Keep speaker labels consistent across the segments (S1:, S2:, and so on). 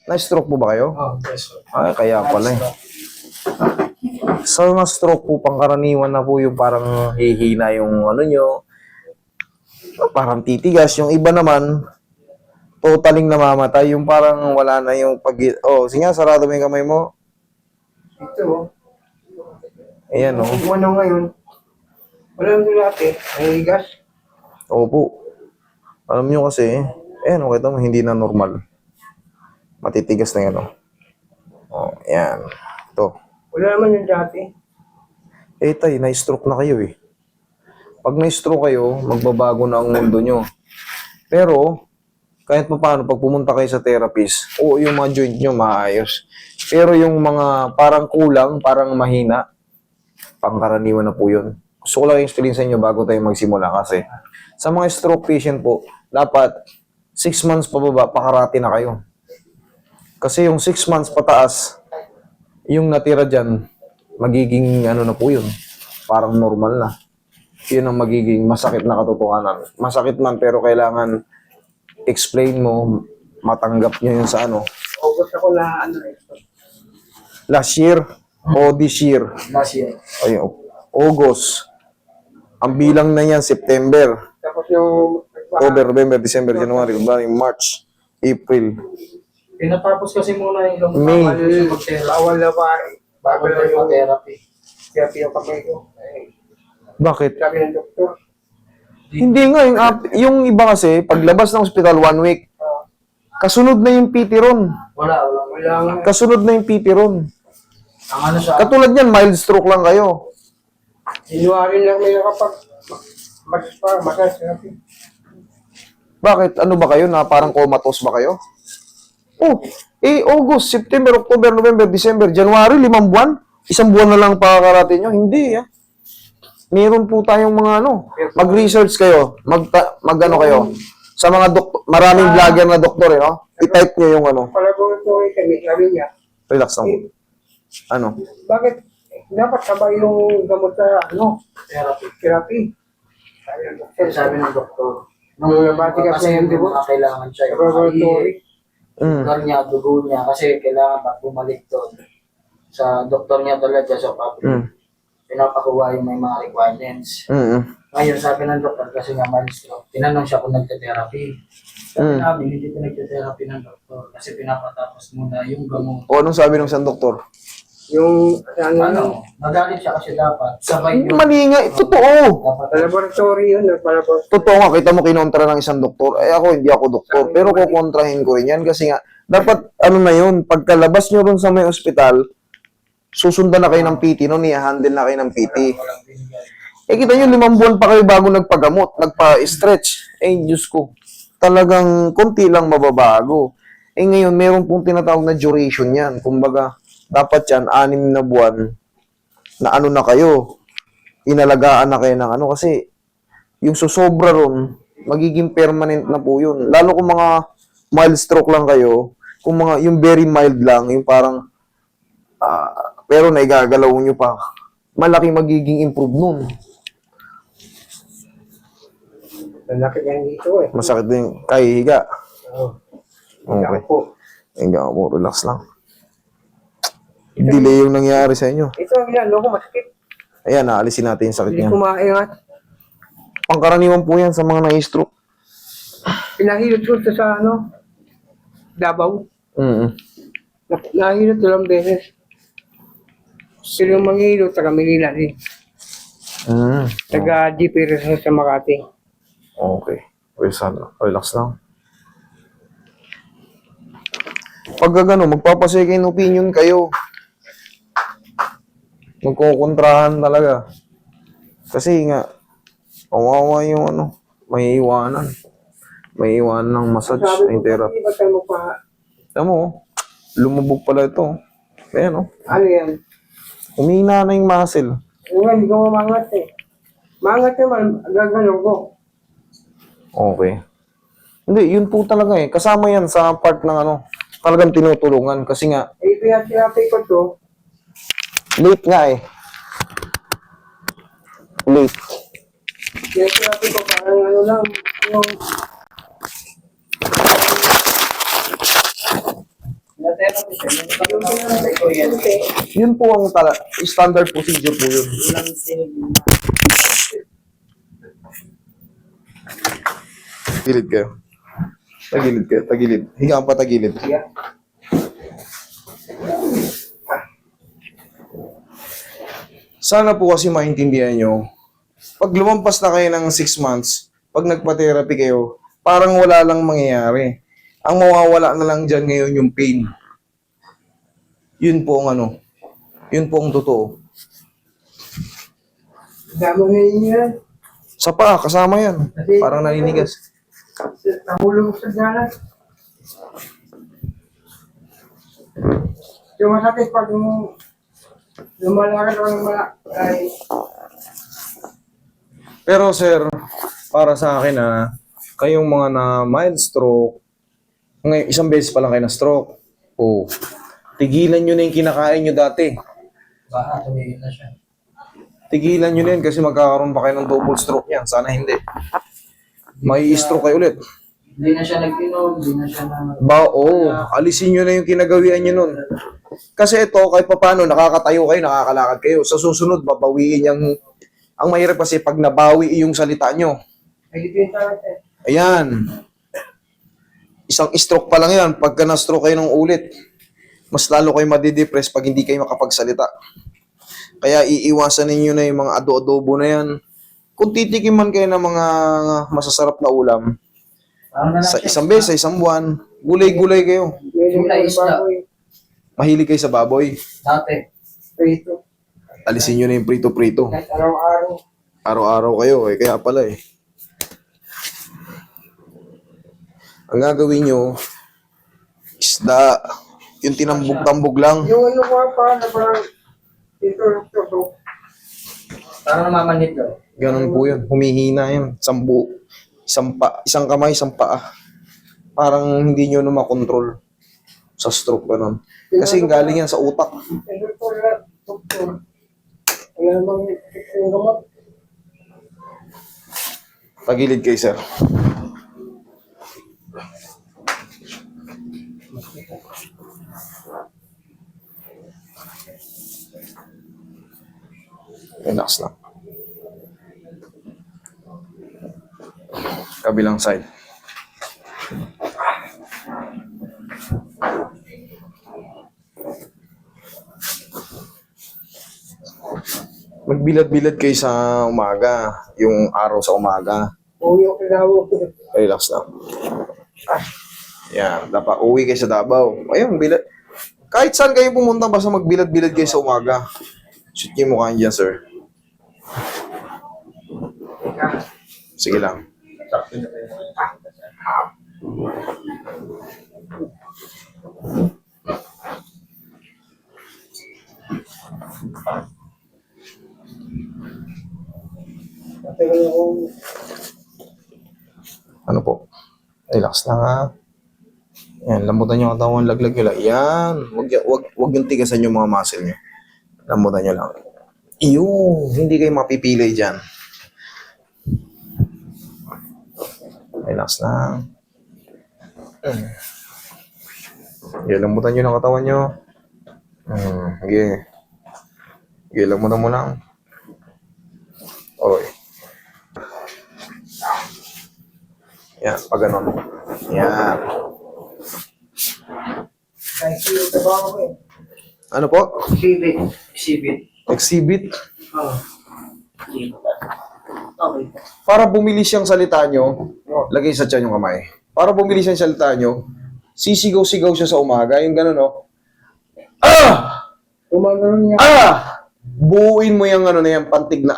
S1: Na-stroke po ba kayo?
S2: Oh, yes, sir.
S1: Ay, kaya pala eh. Sa mga stroke po, pangkaraniwan na po yung parang hihina yung ano nyo, parang titigas. Yung iba naman, totaling namamatay. Yung parang wala na yung pag... Oh, sige nga, sarado mo yung kamay mo.
S2: Ito, oh.
S1: Ayan, oh.
S2: Kung ano ngayon, wala nyo natin, may gas.
S1: Opo. Alam nyo kasi, ayan, okay ito, hindi na normal. Matitigas na yan, oh. Oh, ayan. Ito.
S2: Wala naman yung dati.
S1: Eh, tay, na-stroke na kayo eh. Pag na-stroke kayo, magbabago na ang mundo nyo. Pero, kahit pa paano, pag pumunta kayo sa therapist, oo, yung mga joint nyo maayos. Pero yung mga parang kulang, parang mahina, pangkaraniwan na po yun. Gusto ko lang explain sa inyo bago tayo magsimula kasi sa mga stroke patient po, dapat 6 months pababa, pakarati na kayo. Kasi yung 6 months pataas, yung natira dyan, magiging ano na po yun, parang normal na. Yun ang magiging masakit na katotohanan. Masakit man pero kailangan explain mo, matanggap nyo yun sa ano.
S2: August ako na ano eh.
S1: Last year o this year?
S2: Last year.
S1: Ay, August. Ang bilang na yan, September,
S2: Tapos yung
S1: October, November, December, January, February, March, April.
S3: Pinatapos kasi muna yung
S1: May.
S3: bawal yung mag-therapy.
S2: bawal na ba eh.
S3: Bago
S2: Bawal
S3: na
S2: na yung
S3: therapy.
S2: therapy yung kamay ko. Eh,
S1: Bakit?
S2: sabi ng doktor.
S1: Hindi nga, yung iba kasi, paglabas ng hospital 1 week, kasunod na yung PT ron.
S3: Wala.
S2: Walang
S1: Kasunod na yung PT ron.
S3: Ang ano siya,
S1: Katulad yan, mild stroke lang kayo.
S2: January lang may nakapag massage therapy.
S1: Bakit? Ano ba kayo? Na parang comatose ba kayo? Oh, August, September, October, November, December, January, 5 buwan? 1 buwan na lang pakakarating nyo? Hindi, ah. Meron po tayong mga ano, mag-research kayo, mag-ano kayo. Sa mga doktor, maraming vlogger na doktor, eh, no? I-type nyo yung ano.
S2: Laboratory kami, sabi niya.
S1: Relax lang po. Ano?
S2: Bakit dapat sabay yung gamot sa ano, therapy. Sabi ng doktor.
S3: sabi ng doktor.
S2: Nabati ka sa
S3: Kasi
S2: hindi mo?
S3: kailangan siya yung
S2: Laboratory.
S3: doktor niya, dugo niya, kasi kailangan pa bumalik doon. Sa doktor niya talaga sa public. Pinapakuha yung may mga requirements. Ngayon, sabi ng doktor, kasi nga mild stroke, tinanong siya kung nagte-therapy. Sabi namin, hindi ko nagte-therapy ng doktor kasi pinapatapos muna yung gamot.
S1: O, anong sabi ng isang doktor?
S2: Yung
S3: Ano, magalit siya kasi dapat sabay yung...
S1: Mali nga, totoo.
S3: Dapat
S2: laboratory yun, nagpalaboratory.
S1: Totoo nga, kita mo kinontra ng isang doktor. Eh ako, hindi ako doktor. Pero kukontrahin ko rin yan kasi nga, dapat, ano na yun, pagkalabas nyo rin sa may ospital, susundan na kayo ng PT nun, i-handle na kayo ng PT.
S3: walang binigay.
S1: Eh kita nyo, 5 buwan pa kayo bago nagpagamot, nagpa-stretch. Eh, Diyos ko, talagang konti lang mababago. Eh ngayon, meron pong tinatawag na duration yan. Kumbaga, dapat yan, 6 na buwan, na ano na kayo, inalagaan na kayo ng ano, kasi yung susobra ron, magiging permanent na po yun. Lalo kung mga mild stroke lang kayo, kung mga, yung very mild lang, yung parang, pero naigagalaw nyo pa, malaki magiging improve nun.
S2: Lalaki yan dito eh.
S1: Masakit din, kahihiga.
S2: Oo.
S1: Okay.
S2: Ako.
S1: Higa po, relax lang. Delay yung nangyari sa inyo.
S2: Ito ang ginano ko, masakit.
S1: Ayan, naalisin natin yung sakit
S2: Hindi
S1: niya.
S2: kumaingat.
S1: Pangkaraniwan po yan sa mga na-stroke.
S2: Pinahilot ko ito sa ano, Davao. Nahilot ilang beses. Sila yung manghilot, taga Manila din. Taga GP Rizal sa Makati.
S1: Okay. Relax lang. Pag gano'n, magpapasecond opinion kayo. Magkukontrahan talaga. Kasi nga, kawawa yung ano, may iwanan. May iwanan ng massage, ng therapy.
S2: Ba't tayo magpa...
S1: Alam mo, lumubog pala ito. Ayan, oh.
S2: Ano yan?
S1: Umina na yung muscle.
S2: Nga, hindi ko mamangat eh. Mangat naman, gagalong ko.
S1: Okay. Hindi, yun po talaga eh. Kasama yan sa part ng ano, talagang tinutulungan. Kasi nga,
S2: Eh, pinatirapi ko to.
S1: late nga eh. Late.
S2: Pinatirapi ko parang ano lang, yung...
S3: therapy, sir. Yung pinag ko yan.
S1: Yun po ang standard procedure po yun.
S3: Walang sinigil.
S1: Tagilid kayo. Tagilid kayo, tagilid. Higa pa tagilid.
S3: Yeah.
S1: Sana po kasi maintindihan nyo, pag lumampas na kayo ng 6 months, pag nagpa-therapy kayo, parang wala lang mangyayari. Ang mawawala na lang dyan ngayon yung pain. Yun po ang ano, yun po ang totoo.
S2: Damo ngayon yan.
S1: Sa paa, kasama yan. Parang naninigas.
S2: Nahulog sa dalan. Yung masakit pag lumalakad ng mga ay
S1: Pero sir, para sa akin kayong mga na mild stroke, ngayon, isang beses pa lang kayo na stroke. Oh, tigilan nyo na yung kinakain nyo dati.
S3: Baka tumigil na siya.
S1: Tigilan nyo na yun kasi magkakaroon pa kayo ng double stroke yan. Sana hindi. May stroke kayo ulit.
S3: Hindi na siya nag-inom, hindi na siya na...
S1: Alisin nyo na yung kinagawian nyo nun. Kasi ito, kahit paano, nakakatayo kayo, nakakalakad kayo. Sa susunod, babawiin yung... Ang mahirap kasi pag nabawi yung salita nyo.
S2: ay dipinta natin.
S1: Ayan. Isang stroke pa lang yan. Pagka na-stroke kayo ng ulit, mas lalo kayo madidepress pag hindi kayo makapagsalita. Kaya iiwasan ninyo na yung mga ado-adobo na yan. Kung titikim man kayo ng mga masasarap na ulam,
S3: Parang na lang
S1: sa
S3: siya.
S1: isang beses, sa isang buwan, gulay-gulay kayo.
S2: Medyo
S3: Yung isda.
S2: baboy.
S1: Mahilig kayo sa baboy.
S3: Dati.
S2: Prito.
S1: Alisin nyo na yung prito-prito.
S2: Kahit araw-araw.
S1: Araw-araw kayo kaya pala Ang gagawin nyo, isda, yung tinambog-tambog lang.
S2: Yung ano ko pa na parang ito.
S3: Parang namamanhit daw.
S1: Ganun po yun. Humihina yun. Isang kamay, isang paa. Parang hindi nyo na makontrol sa stroke. Ganun. Kasi galing yan sa utak.
S2: Ito po na doktor. Wala namang yung gamot.
S1: Tagilid kayo, sir. Relax lang. Kabilang side. Magbilad-bilad kayo sa umaga, yung araw sa umaga.
S2: O yung ilaw.
S1: Relax lang. Yan, dapat uwi kayo sa Davao. Ayun, bilad. Kahit saan kayo pumunta, basta magbilad-bilad kayo sa umaga. Shoot niyo yung mukha niyan, sir. Sige lang.
S2: Matagal akong
S1: Ano po? Relax lang ha. Yan, lambutan nyo ang katawan, laglag nyo lang. Yan. Wag yung tigasan yung mga muscle nyo. Lambutan nyo lang. Iyo, hindi kayo mapipilay dyan. Relax lang. Yan, lambutan nyo ng katawan nyo. Sige. Sige, lambutan mo lang. Okay. Yan, pag ganun. Yan.
S2: kahit yung trabaho ko eh.
S1: Ano po?
S3: Exhibit. Exhibit.
S1: Exhibit.
S3: Oo. Okay.
S1: Para bumilis yung salita nyo, lagay sa tiyan yung kamay. Para bumilis yung salita nyo, sisigaw-sigaw siya sa umaga, yung gano'n, no? Ah!
S2: Gumagano niya.
S1: Buuin mo yung ano na yan, pantig na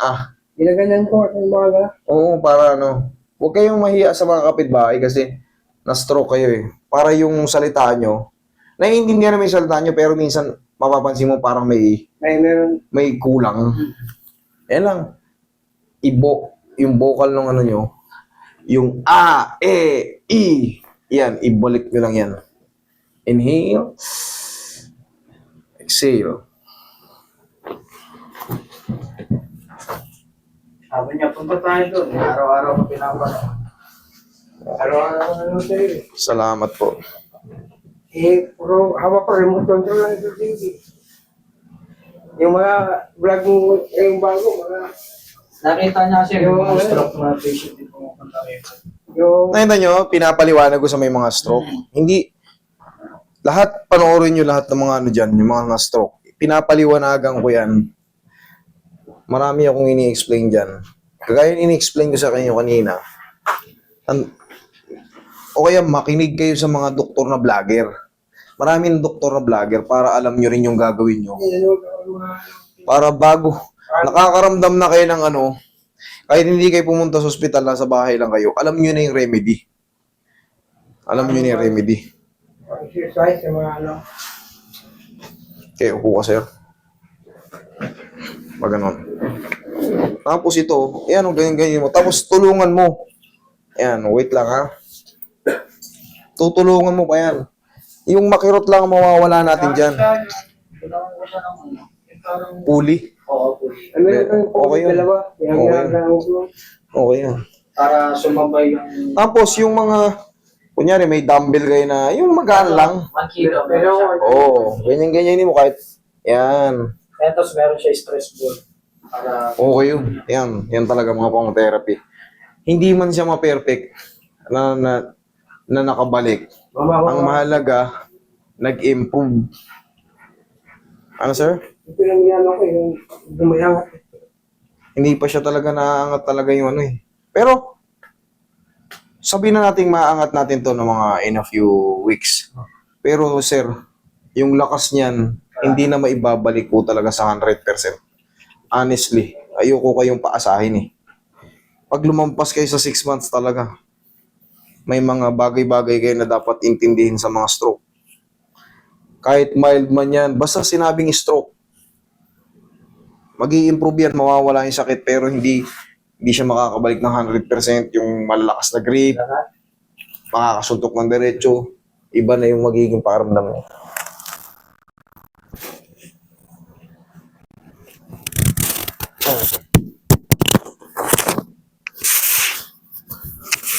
S2: Ginaganyan ko sa umaga.
S1: Oo, para ano. Huwag kayong mahiya sa mga kapitbahay kasi na-stroke kayo eh. Para yung salita nyo, naiintindihan namin yung salita nyo, pero minsan mapapansin mo parang
S2: Meron.
S1: may kulang. Yan lang. Yung vocal ng ano nyo, yung A, E, I, yan, ibalik nyo lang yan. Inhale. Exhale.
S3: Sabi niya, punta tayo doon. Araw-araw ko pinapanood.
S2: Araw-araw ano sa'yo eh.
S1: Salamat po.
S2: Puro hawak ko, remote control lang ito, Jinky. Yung mga vlog mo, yung bago, mga,
S3: Nakita niya kasi yung mga
S2: Yung-
S3: stroke na patient din pumupunta rito.
S2: yung,
S1: Nakita nyo, pinapaliwanag ko sa may mga stroke. Hindi, lahat, panoorin nyo lahat ng mga ano dyan, yung mga stroke. Pinapaliwanagan ko yan. Marami akong ini-explain dyan. Kagaya yung ini-explain ko sa kanyo kanina. O kaya makinig kayo sa mga doktor na vlogger. Maraming doktor na vlogger para alam nyo rin yung gagawin nyo. Para bago, nakakaramdam na kayo ng ano, kahit hindi kayo pumunta sa ospital, nasa bahay lang kayo, alam nyo na yung remedy. Alam nyo na yung remedy.
S2: exercise, yung mga ano.
S1: Okay, upo ka, sir. Pag ganon. Tapos ito, ayan, ganyan mo. Tapos tulungan mo. Ayan, wait lang ha. Tutulungan mo pa yan. Yung makirot lang ang mawawala natin dyan.
S3: Tulungan ko siya ng ano. Yung parang,
S1: Puli.
S3: oo, puli.
S2: Ano yung
S1: Okay yun.
S2: dalawa? Yung
S1: Okay.
S2: ginagawa ko.
S1: Okay yan.
S3: Para sumabay yung
S1: Tapos yung mga, kunyari may dumbbell kayo na, yung magaan lang.
S3: 1 kilo.
S2: Pero,
S1: Oo, ganyan-ganyan mo kahit, yan.
S3: Tapos meron siya stress ball. Para
S1: Okay yun. Yan talaga mga pang therapy. Hindi man siya ma-perfect na nakabalik. Ang mahalaga, nag-improve. Ano, sir?
S2: ito lang yan ako, yung gumayangat.
S1: Hindi pa siya talaga naaangat talaga yung ano eh. Pero, sabihin na natin maangat natin to ng mga in a few weeks. Pero, sir, yung lakas niyan, hindi na maibabalik po talaga sa 100%. Honestly, ayoko kayong paasahin eh. Pag lumampas kayo sa 6 months talaga, may mga bagay-bagay kayo na dapat intindihin sa mga stroke. Kahit mild man yan, basta sinabing stroke, mag-i-improve yan, mawawala yung sakit, pero hindi siya makakabalik ng 100% yung malalakas na grip, makakasuntok ng diretso, iba na yung magiging pakaramdam mo.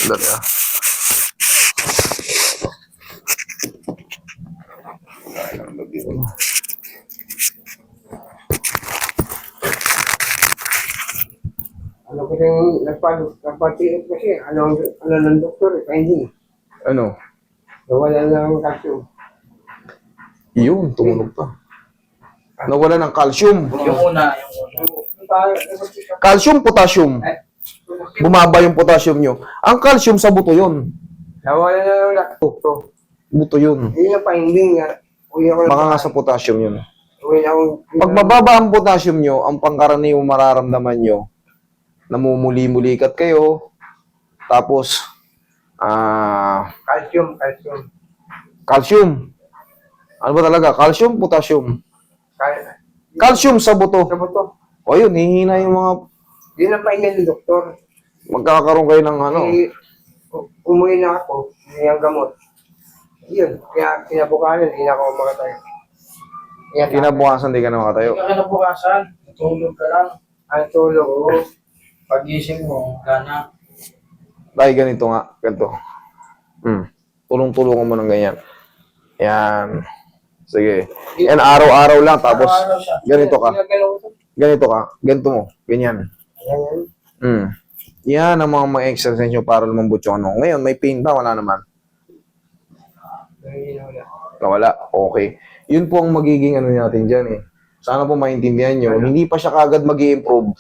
S1: Dali ah.
S2: Ano ko yung nagpatiip kasi, ano ng doktor, hindi.
S1: Ano?
S2: Nawala lang ang calcium.
S1: Yun, tumunog pa. Nawala ng calcium.
S3: yung una.
S1: Calcium, potassium. Bumaba yung potassium nyo. Ang calcium sa buto yun.
S2: Nawala na lang lakto.
S1: Buto yun.
S2: Yun ang pahimbing nga. Uwi ako
S1: Baka nga sa potassium yun.
S2: Uwi ako.
S1: Pag mababa ang potassium nyo, ang pangkaraniwang mararamdaman nyo, namumuli-mulikat kayo, tapos,
S2: Calcium.
S1: calcium. Ano ba talaga? Calcium, potassium. Calcium sa buto.
S2: Sa buto.
S1: O yun, hihina yung mga,
S2: Yun ang pahinga ng doktor.
S1: magkakaroon kayo ng ano.
S2: Umuwi na ako. Hindi ang gamot. Yun. Kaya kinabukasan, hindi na ako makatayo.
S1: Kinabukasan, di ka na makatayo.
S3: Hindi ka kinabukasan. Tulog ka lang.
S2: Ang tulog ko.
S3: Pagising mo, gana.
S1: Dahil ganito nga, ganito. Tulong-tulungan mo ng ganyan. Yan. Sige. Yan, araw-araw lang. Tapos,
S3: Araw-araw siya.
S1: ganito ka.
S2: Ginagalaw ko.
S1: Ganito ka. Ganito mo. Ganyan.
S2: Ayan.
S1: Yan ang mga exercise nyo para lumambot yung ano. Ngayon, may pain ba? Wala naman. Nawala. Okay. Yun po ang magiging ano natin dyan eh. Sana po maintindihan nyo. Hindi pa siya kagad mag-i-improve.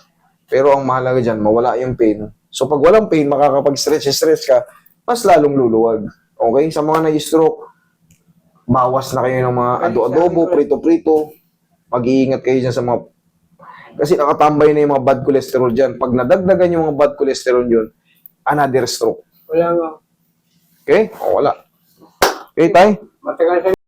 S1: Pero ang mahalaga dyan, mawala yung pain. So pag walang pain, makakapag-stretch ka, mas lalong luluwag. Okay? Sa mga na-stroke, bawas na kayo ng mga adobo, prito-prito. Mag-iingat kayo dyan sa mga... Kasi nakatambay na yung mga bad cholesterol dyan. Pag nadagdagan yung mga bad cholesterol yun, another stroke.
S2: Wala nga.
S1: Okay? O wala. Okay, tay?
S2: Matagal sa